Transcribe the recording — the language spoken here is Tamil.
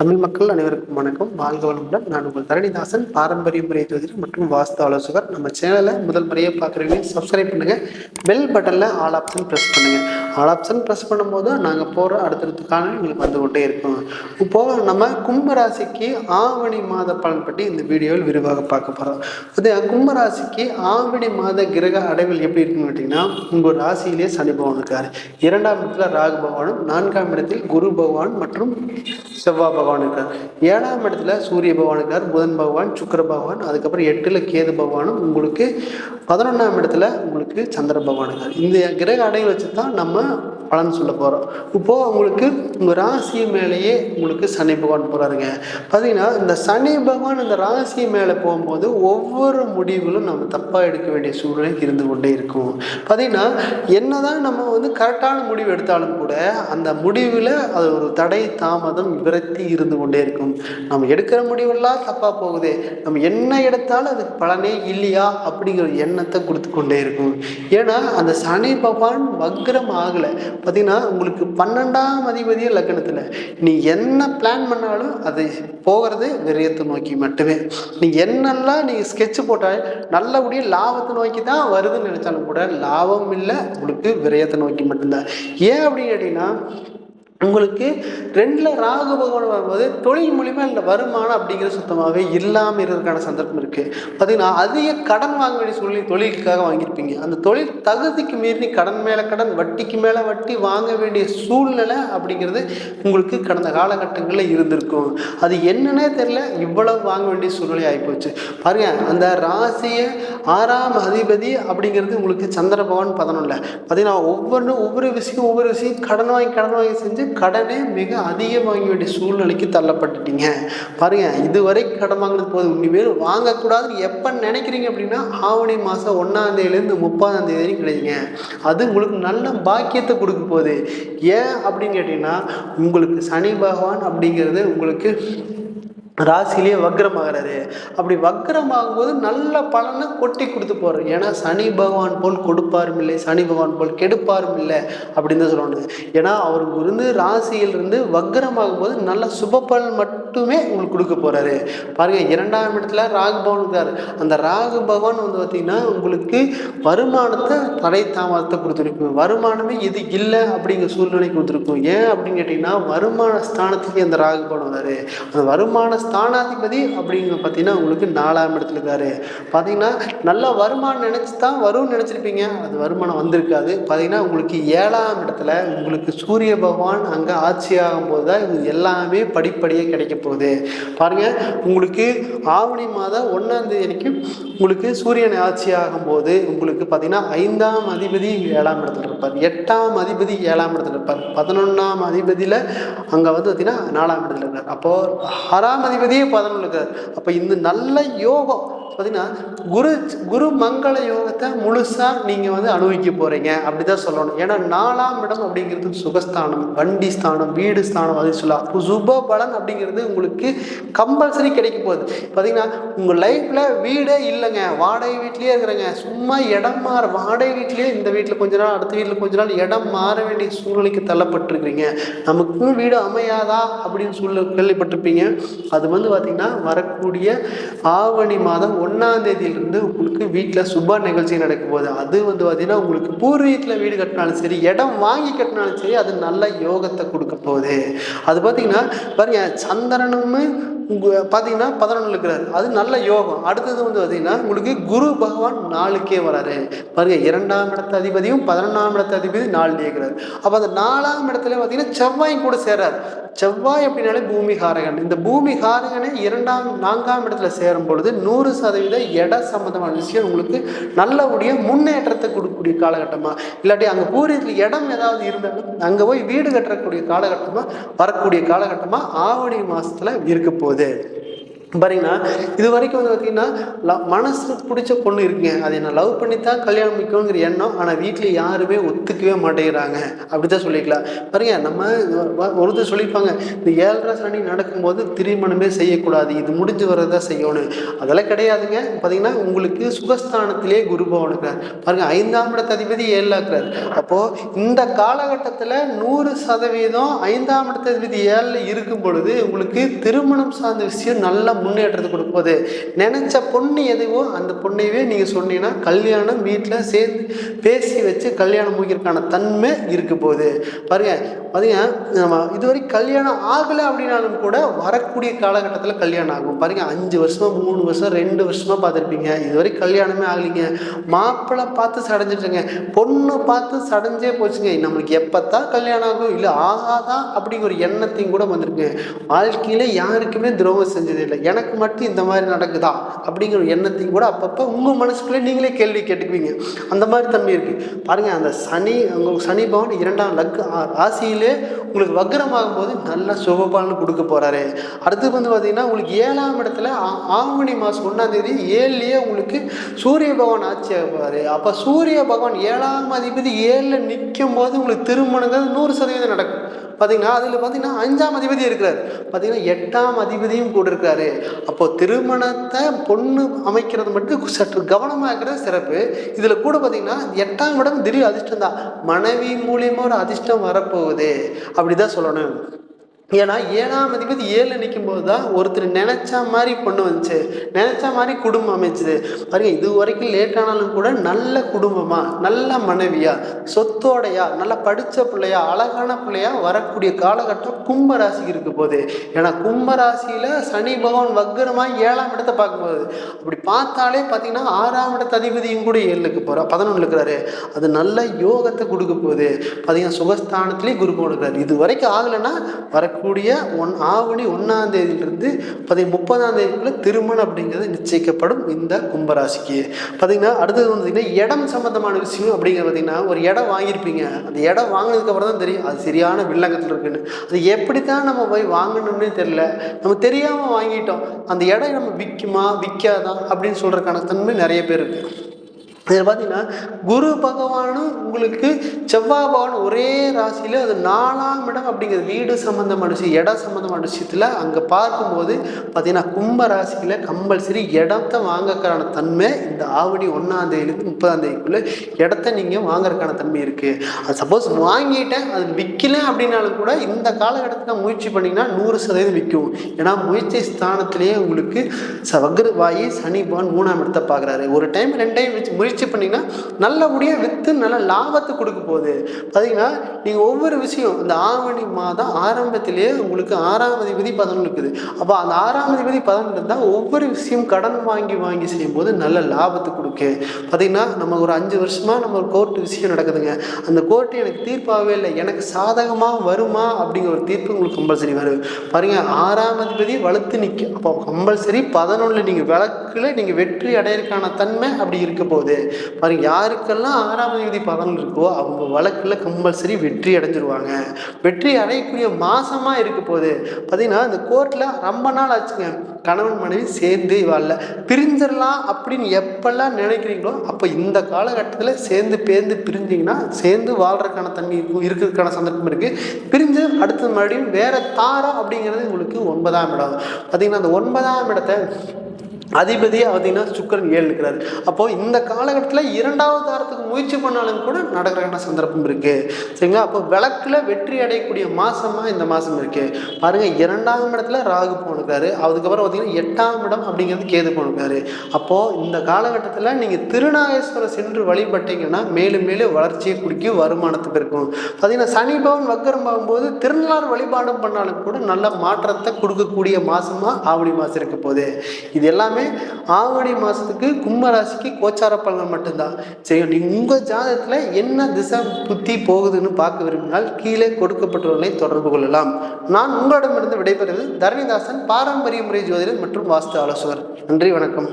தமிழ் மக்கள் அனைவருக்கும் வணக்கம். வாழ்க வளமுடன். நான் உங்கள் தரணிதாசன், பாரம்பரிய முறை ஜோதிடர் மற்றும் வாஸ்து ஆலோசகர். நம்ம சேனலை முதல் முறையை பார்க்குறவங்க சப்ஸ்கிரைப் பண்ணுங்க. பெல் பட்டனில் ஆல் ஆப்ஷன் ப்ரெஸ் பண்ணுங்க. ஆல் ஆப்ஷன் ப்ரெஸ் பண்ணும்போது நாங்கள் போகிற அடுத்தடுத்த காணொலி உங்களுக்கு வந்து கொண்டே இருக்கும். இப்போது நம்ம கும்பராசிக்கு ஆவணி மாத பலன் பற்றி இந்த வீடியோவில் விரிவாக பார்க்க போகிறோம். அது கும்பராசிக்கு ஆவணி மாத கிரக அடைவில் எப்படி இருக்குன்னு கேட்டிங்கன்னா, உங்கள் ராசியிலே சனி பகவான் இருக்கார். 2ஆம் இடத்துல ராகு பகவானும், 4ஆம் இடத்தில் குரு பகவான் மற்றும் செவ்வாய் பகவான் இருக்கார். 7ஆம் இடத்துல சூரிய பகவான் இருக்கார், புதன் பகவான், சுக்கிர பகவான், அதுக்கப்புறம் 8ல் கேது பகவானும், உங்களுக்கு 11ஆம் இடத்துல உங்களுக்கு சந்திர பகவான் இருக்கார். இந்த கிரக அடைகளை வச்சு தான் நம்ம பலன் சொல்ல போகிறோம். இப்போது உங்களுக்கு உங்கள் ராசி மேலேயே உங்களுக்கு சனி பகவான் போகிறாருங்க. பார்த்தீங்கன்னா இந்த சனி பகவான் இந்த ராசி மேலே போகும்போது ஒவ்வொரு முடிவுகளும் நம்ம தப்பாக எடுக்க வேண்டிய சூழ்நிலை இருந்து கொண்டே இருக்கும். பார்த்தீங்கன்னா என்னதான் நம்ம கரெக்டான முடிவு எடுத்தாலும் கூட அந்த முடிவில் அது ஒரு தடை தாமதம் விரக்தி இருந்து கொண்டே இருக்கும். நம்ம எடுக்கிற முடிவெல்லாம் தப்பாக போகுது, நம்ம என்ன எடுத்தாலும் அதுக்கு பலனே இல்லையா அப்படிங்கிற எண்ணத்தை கொடுத்து கொண்டே இருக்கும். ஏன்னா அந்த சனி பகவான் வக்ரம் ஆகலை. பார்த்தீங்கன்னா உங்களுக்கு 12ஆம் அதிபதியே லக்னத்தில் நீ என்ன பிளான் பண்ணாலும் அது போகிறது விரயத்தை நோக்கி மட்டுமே. நீ என்னெல்லாம் நீ ஸ்கெட்ச் போட்டால் நல்லபடியாக லாபத்தை நோக்கி தான் வருதுன்னு நினைச்சாலும் கூட லாபம் இல்லை, உங்களுக்கு விரயத்தை நோக்கி மட்டும்தான். ஏன் அப்படின்னு கேட்டீங்கன்னா, உங்களுக்கு 2ல் ராகு பகவான் வரும்போது தொழில் மூலிமா இல்லை வருமானம் அப்படிங்கிறது சுத்தமாகவே இல்லாமல் இருக்கிறதுக்கான சந்தர்ப்பம் இருக்குது. பார்த்தீங்கன்னா அதிக கடன் வாங்க வேண்டிய சூழ்நிலை தொழிலுக்காக வாங்கியிருப்பீங்க. அந்த தொழில் தகுதிக்கு மீறி கடன் மேலே கடன், வட்டிக்கு மேலே வட்டி வாங்க வேண்டிய சூழ்நிலை அப்படிங்கிறது உங்களுக்கு கடந்த காலகட்டங்களில் இருந்திருக்கும். அது என்னன்னே தெரியல, இவ்வளவு வாங்க வேண்டிய சூழ்நிலை ஆகிப்போச்சு. பாருங்கள், அந்த ராசியை 6ஆம் அதிபதி அப்படிங்கிறது உங்களுக்கு சந்திர பகவான் 11ல். பார்த்தீங்கன்னா ஒவ்வொரு விஷயம் கடன் வாங்கி செஞ்சு கடனே மிக அதிகம் வாங்க வேண்டிய சூழ்நிலைக்கு தள்ளப்பட்டுட்டீங்க. பாருங்க, இதுவரை கடன் வாங்கினது போது இனிமேல் வாங்கக்கூடாதுன்னு எப்போ நினைக்கிறீங்க அப்படின்னா ஆவணி மாதம் 1ஆம் தேதியிலேருந்து 30ஆம் தேதி வரைக்கும் கிடைக்குங்க. அது உங்களுக்கு நல்ல பாக்கியத்தை கொடுக்க போகுது. ஏன் அப்படின்னு கேட்டிங்கன்னா, உங்களுக்கு சனி பகவான் அப்படிங்கிறது உங்களுக்கு ராசிலேயே வக்ரமாகிறாரு. அப்படி வக்ரமாகும்போது நல்ல பலனை கொட்டி கொடுத்து போகிறார். ஏன்னா சனி பகவான் போல் கொடுப்பாரும் இல்லை, சனி பகவான் போல் கெடுப்பாரும் இல்லை அப்படின்னு தான் சொல்லணும். ஏன்னா அவருக்கு ராசியிலிருந்து வக்ரமாகும்போது நல்ல சுப பலன் மட்டுமே உங்களுக்கு கொடுக்க போகிறாரு. பாருங்கள், 2ஆம் இடத்துல ராகு பகவான் இருக்கார். அந்த ராகு பகவான் பார்த்திங்கன்னா உங்களுக்கு வருமானத்தை தடை தாமதத்தை கொடுத்துருக்கும். வருமானமே இது இல்லை அப்படிங்கிற சூழ்நிலை கொடுத்துருக்கும். ஏன் அப்படின்னு கேட்டிங்கன்னா, வருமான ஸ்தானத்துக்கு அந்த ராகு பகவான் வராரு. அந்த வருமான ஸ்தானாதிபதி அப்படிங்க பார்த்தீங்கன்னா உங்களுக்கு 4ஆம் இடத்துல இருக்காரு. பார்த்தீங்கன்னா நல்ல வருமானம் நினச்சி தான் வரும்னு நினச்சிருப்பீங்க, அது வருமானம் வந்திருக்காது. பார்த்தீங்கன்னா உங்களுக்கு 7ஆம் இடத்துல உங்களுக்கு சூரிய பகவான் அங்கே ஆட்சி ஆகும்போது தான் இது எல்லாமே படிப்படியாக கிடைக்க போகுது. பாருங்கள், உங்களுக்கு ஆவணி மாதம் 1ஆம் தேதி வரைக்கும் உங்களுக்கு சூரியன் ஆட்சி ஆகும்போது உங்களுக்கு பார்த்தீங்கன்னா 5ஆம் அதிபதி 7ஆம் இடத்துல இருப்பார், 8ஆம் அதிபதி 7ஆம் இடத்துல இருப்பார், 11ஆம் அதிபதியில் அங்கே பார்த்தீங்கன்னா 4ஆம் இடத்துல இருக்கார். அப்போது 6ஆம் அதிபதியே 11 இருக்கார். அப்போ இந்த நல்ல யோகம் பார்த்தீங்கன்னா குரு மங்கள யோகத்தை முழுசாக நீங்கள் அனுபவிக்க போகிறீங்க அப்படி தான் சொல்லணும். ஏன்னா 4ஆம் இடம் அப்படிங்கிறது சுகஸ்தானம், வண்டி ஸ்தானம், வீடு ஸ்தானம், அது சொல்லலாம். சுப பலன் அப்படிங்கிறது உங்களுக்கு கம்பல்சரி கிடைக்க போகுது. பார்த்தீங்கன்னா உங்கள் லைஃப்பில் வீடே இல்லைங்க, வாடகை வீட்லேயே இருக்கிறேங்க, சும்மா இடம் மாற வாடகை வீட்லேயே இந்த வீட்டில் கொஞ்ச நாள் அடுத்த வீட்டில் கொஞ்ச நாள் இடம் மாற வேண்டிய சூழ்நிலைக்கு தள்ளப்பட்டிருக்கிறீங்க. நமக்கும் வீடு அமையாதா அப்படின்னு கேள்விப்பட்டிருப்பீங்க. அது பார்த்திங்கன்னா வரக்கூடிய ஆவணி மாதம் 1ஆம் தேதியிலிருந்து உங்களுக்கு வீட்டில் சுப நிகழ்ச்சி நடக்கும் போது அது பார்த்திங்கன்னா உங்களுக்கு பூர்வீகத்தில் வீடு கட்டினாலும் சரி, இடம் வாங்கி கட்டினாலும் சரி, அது நல்ல யோகத்தை கொடுக்க போகுது. அது பார்த்திங்கன்னா பாருங்க, சந்திரனும் பார்த்தீங்கன்னா 11 இருக்கிறார், அது நல்ல யோகம். அடுத்தது பார்த்திங்கன்னா உங்களுக்கு குரு பகவான் 4க்கே வராரு. பாருங்க, 2ஆம் இடத்து அதிபதியும் 11ஆம் இடத்து அதிபதி 4 இருக்கிறார். அப்போ அந்த 4ஆம் இடத்துல பார்த்தீங்கன்னா செவ்வாயும் கூட சேரார். செவ்வாய் அப்படின்னாலே பூமி காரகன். இந்த பூமி காரகனை 4ஆம் இடத்துல சேரும் பொழுது 100% இட சம்பந்தமான விஷயம் உங்களுக்கு நல்லபடிய முன்னேற்றத்தை கொடுக்கக்கூடிய காலகட்டமாக, இல்லாட்டி அங்கே பூர்வீகத்தில் இடம் ஏதாவது இருந்தாலும் அங்கே போய் வீடு கட்டக்கூடிய காலகட்டமாக வரக்கூடிய காலகட்டமாக ஆவணி மாதத்தில் இருக்க போகுது. பாத்தீங்கன்னா இது வரைக்கும் வந்து பார்த்தீங்கன்னா மனசுக்கு பிடிச்ச பொண்ணு இருக்குங்க, அதை நான் லவ் பண்ணி தான் கல்யாணம் முடிக்கணுங்கிற எண்ணம். ஆனால் வீட்டில் யாருமே ஒத்துக்கவே மாட்டேங்கிறாங்க, அப்படிதான் சொல்லிக்கலாம். பாருங்க, நம்ம ஒருத்தர் சொல்லியிருப்பாங்க, இந்த 7.5 சனி நடக்கும்போது திருமணமே செய்யக்கூடாது, இது முடிஞ்சு வரதான் செய்யணும். அதெல்லாம் கிடையாதுங்க. பார்த்தீங்கன்னா உங்களுக்கு சுகஸ்தானத்திலே குரு பகவான் இருக்கிறார் பாருங்க, 5ஆம் இடத்த அதிபதி 7ல் இருக்கிறார். அப்போது இந்த காலகட்டத்தில் 100% 5ஆம் இடத்த அதிபதி 7ல் இருக்கும் பொழுது உங்களுக்கு திருமணம் சார்ந்த விஷயம் நல்ல முன்னேற்றத்தை கொடுப்பது. நினைச்ச பொண்ணு எதுவோ அந்த பொண்ணையே நீங்க சொன்னீங்கன்னா கல்யாணம் வீட்டில் சேர்ந்து பேசி வச்சு கல்யாணம் முடிக்கிறதுக்கான தன்மை இருக்க போகுது. பாருங்க நம்ம இதுவரை கல்யாணம் ஆகலை அப்படின்னாலும் கூட வரக்கூடிய காலகட்டத்தில் கல்யாணம் ஆகும். பாருங்க, 5 வருஷமா 3 வருஷம் 2 வருஷமா பார்த்துருப்பீங்க, இதுவரை கல்யாணமே ஆகலைங்க. மாப்பிள்ளை பார்த்து சடைஞ்சிட்டுங்க, பொண்ணு பார்த்து சடைஞ்சே போச்சுங்க. நம்மளுக்கு எப்பத்தான் கல்யாணம் ஆகும், இல்லை ஆகாதான் அப்படிங்கிற ஒரு எண்ணத்தையும் கூட வந்திருக்கு. வாழ்க்கையில யாருக்குமே துரோகம் செஞ்சதில்லை, எனக்கு மட்டும் இந்த மாதிரி நடக்குதா அப்படிங்கிற எண்ணத்தையும் கூட அப்பப்போ உங்கள் மனசுக்குள்ளே நீங்களே கேள்வி கேட்டுக்குவீங்க. அந்த மாதிரி தன்மை இருக்குது. பாருங்கள், அந்த சனி பகவான் 2ஆம் ராசியிலே உங்களுக்கு வக்ரமாகும் போது நல்ல சுபபலன் கொடுக்க போகிறாரு. அடுத்து வந்து பார்த்தீங்கன்னா உங்களுக்கு 7ஆம் இடத்துல ஆவணி மாதம் 1ஆம் தேதி 7லேயே உங்களுக்கு சூரிய பகவான் ஆட்சி ஆக போகிறாரு. அப்போ சூரிய பகவான் 7ஆம் அதிபதி 7ல் நிற்கும் போது உங்களுக்கு திருமணங்கள் 100% நடக்கும். பார்த்தீங்கன்னா அதில் பார்த்தீங்கன்னா 5ஆம் அதிபதி இருக்கிறார், பார்த்தீங்கன்னா 8ஆம் அதிபதியும் கூட இருக்காரு. அப்போது திருமணத்தை பொண்ணு அமைக்கிறது மட்டும் சற்று கவனமாக இருக்கிறது சிறப்பு. இதில் கூட பார்த்தீங்கன்னா 8ஆம் இடம் திடீர் அதிர்ஷ்டம் தான், மனைவி மூலியமாக ஒரு அதிர்ஷ்டம் வரப்போகுது அப்படிதான் சொல்லணும். ஏன்னா 7ஆம் அதிபதி 7ல் நிற்கும் போது தான் ஒருத்தர் நினைச்ச மாதிரி பொண்ணு வந்துச்சு, நினைச்ச மாதிரி குடும்பம் அமைச்சுது. பாருங்க, இது வரைக்கும் லேட்டானாலும் கூட நல்ல குடும்பமா, நல்ல மனைவியா, சொத்தோடையா, நல்லா படித்த பிள்ளையா, அழகான பிள்ளையா வரக்கூடிய காலகட்டம் கும்பராசிக்கு இருக்க போகுது. ஏன்னா கும்பராசியில சனி பகவான் வக்ரமாக 7ஆம் இடத்தை பார்க்கும்போது அப்படி பார்த்தாலே பார்த்தீங்கன்னா 6ஆம் இடத்த அதிபதியும் கூட 7க்கு போகிறா 11 இருக்கிறாரு. அது நல்ல யோகத்தை கொடுக்க போகுது. பார்த்தீங்கன்னா சுகஸ்தானத்திலே குரு போடுறாரு. இது வரைக்கும் ஆகலைன்னா வரக்கூடிய ஆவணி 1ஆம் தேதியிலிருந்து 30ஆம் தேதிக்குள்ள திருமணம் அப்படிங்கிறது நிச்சயிக்கப்படும் இந்த கும்பராசிக்கு. பார்த்தீங்கன்னா அடுத்தது வந்து பார்த்தீங்கன்னா இடம் சம்பந்தமான விஷயம் அப்படிங்கிறது பார்த்தீங்கன்னா ஒரு இடம் வாங்கியிருப்பீங்க, அந்த இடம் வாங்கினதுக்கு அப்புறம் தான் தெரியும் அது சரியான வில்லங்கத்தில் இருக்குன்னு. அது எப்படி தான் நம்ம போய் வாங்கணும்னே தெரியல, நம்ம தெரியாமல் வாங்கிட்டோம். அந்த இடம் நம்ம விற்குமா விற்காதா அப்படின்னு சொல்கிறதுக்கான தன்மை நிறைய பேர் இருக்குது. இதில் பார்த்தீங்கன்னா குரு பகவானும் உங்களுக்கு செவ்வாய் பகவான் ஒரே ராசியில், அது 4ஆம் இடம் அப்படிங்கிறது வீடு சம்மந்தமான விஷயம், இடம் சம்மந்தமான விஷயத்தில் அங்கே பார்க்கும்போது பார்த்தீங்கன்னா கும்ப ராசியில் கம்பல்சரி இடத்த வாங்கறதுக்கான தன்மை இந்த ஆவணி 1ஆம் தேதியிலேருந்து 30ஆம் தேதிக்குள்ளே இடத்த நீங்கள் வாங்குறதுக்கான தன்மை இருக்குது. அது சப்போஸ் வாங்கிட்டேன் அது விற்கல அப்படின்னாலும் கூட இந்த காலகட்டத்தில் முயற்சி பண்ணிங்கன்னா 100% விற்கும். ஏன்னா முயற்சி ஸ்தானத்திலேயே உங்களுக்கு வக்ரவாயி சனி பகவான் 3ஆம் இடத்தை பார்க்குறாரு. ஒரு டைம் 2 டைம் முயற்சி பண்ணிங்கன்னா நல்லபடியாக விற்று நல்ல லாபத்தை கொடுக்க போகுது. பார்த்தீங்கன்னா நீங்கள் ஒவ்வொரு விஷயம் இந்த ஆவணி மாதம் ஆரம்பத்திலேயே உங்களுக்கு 6ஆம் அதிபதி 11 இருக்குது. அப்போ அந்த 6ஆம் அதிபதி 11 இருந்தால் ஒவ்வொரு விஷயம் கடன் வாங்கி செய்யும்போது நல்ல லாபத்தை கொடுக்கு. பார்த்தீங்கன்னா நம்ம ஒரு 5 வருஷமாக நம்ம ஒரு கோர்ட்டு விஷயம் நடக்குதுங்க, அந்த கோர்ட்டு எனக்கு தீர்ப்பாகவே இல்லை, எனக்கு சாதகமாக வருமா அப்படிங்கிற ஒரு தீர்ப்பு உங்களுக்கு கம்பல்சரி வரும். பாருங்க, 6ஆம் அதிபதி வலுத்து நிற்கும். அப்போ கம்பல்சரி 11 நீங்கள் வழக்கில் நீங்கள் வெற்றி அடையிறதுக்கான தன்மை அப்படி இருக்க போகுது. பாருங்க, யாருக்கெல்லாம் 6ஆம் அதிபதி 11 இருக்கோ அவங்க வழக்கில் கம்பல்சரி வெற்றி அடைஞ்சிருவாங்க. வெற்றி அடையக்கூடிய மாசமா இருக்க போகுது. பார்த்தீங்கன்னா இந்த கோர்ட்டில் ரொம்ப நாள் ஆச்சுங்க, கணவன் மனைவி சேர்ந்து வாழல, பிரிஞ்சிடலாம் அப்படின்னு எப்பெல்லாம் நினைக்கிறீங்களோ அப்போ இந்த காலகட்டத்தில் சேர்ந்து பிரிஞ்சிங்கன்னா சேர்ந்து வாழ்றதுக்கான தன்மை இருக்கிறதுக்கான சந்தர்ப்பம் இருக்குது. பிரிஞ்சு அடுத்த மறுபடியும் வேற தாரம் அப்படிங்கிறது உங்களுக்கு 9ஆம் இடம். பார்த்தீங்கன்னா அந்த 9ஆம் இடத்தை அதிபதியாக பார்த்தீங்கன்னா சுக்கிரன் 7 இருக்கிறாரு. அப்போது இந்த காலகட்டத்தில் 2வது தாரத்துக்கு முயற்சி பண்ணாலும் கூட நடக்கிறக்கான சந்தர்ப்பம் இருக்குது. சரிங்களா? அப்போ விளக்கில் வெற்றி அடையக்கூடிய மாதமாக இந்த மாதம் இருக்குது. பாருங்கள், 2ஆம் இடத்துல ராகு போனுக்காரு, அதுக்கப்புறம் பார்த்தீங்கன்னா 8ஆம் இடம் அப்படிங்கிறது கேது போனுக்காரு. அப்போது இந்த காலகட்டத்தில் நீங்கள் திருநாகேஸ்வரம் சென்று வழிபட்டீங்கன்னா மேலும் மேலும் வளர்ச்சியை குடிக்கும், வருமானத்தை பெருக்கும். பார்த்தீங்கன்னா சனி பவன் வக்கரம் ஆகும்போது திருநாள் வழிபாடும் பண்ணாலும் கூட நல்ல மாற்றத்தை கொடுக்கக்கூடிய மாதமாக ஆவணி மாதம் இருக்க போகுது. இது எல்லாமே ஆவணி மாதத்துக்கு கும்பராசிக்கு கோச்சார பலன் மட்டும்தான். சரி, நீங்கள் உங்கள் ஜாதகத்தில் என்ன திசை புத்தி போகுதுன்னு பார்க்க விரும்பினால் கீழே கொடுக்கப்பட்டவர்களை தொடர்பு கொள்ளலாம். நான் உங்களிடமிருந்து விடைபெறுவது தரணிதாசன், பாரம்பரிய முறை ஜோதிடர் மற்றும் வாஸ்து ஆலோசகர். நன்றி, வணக்கம்.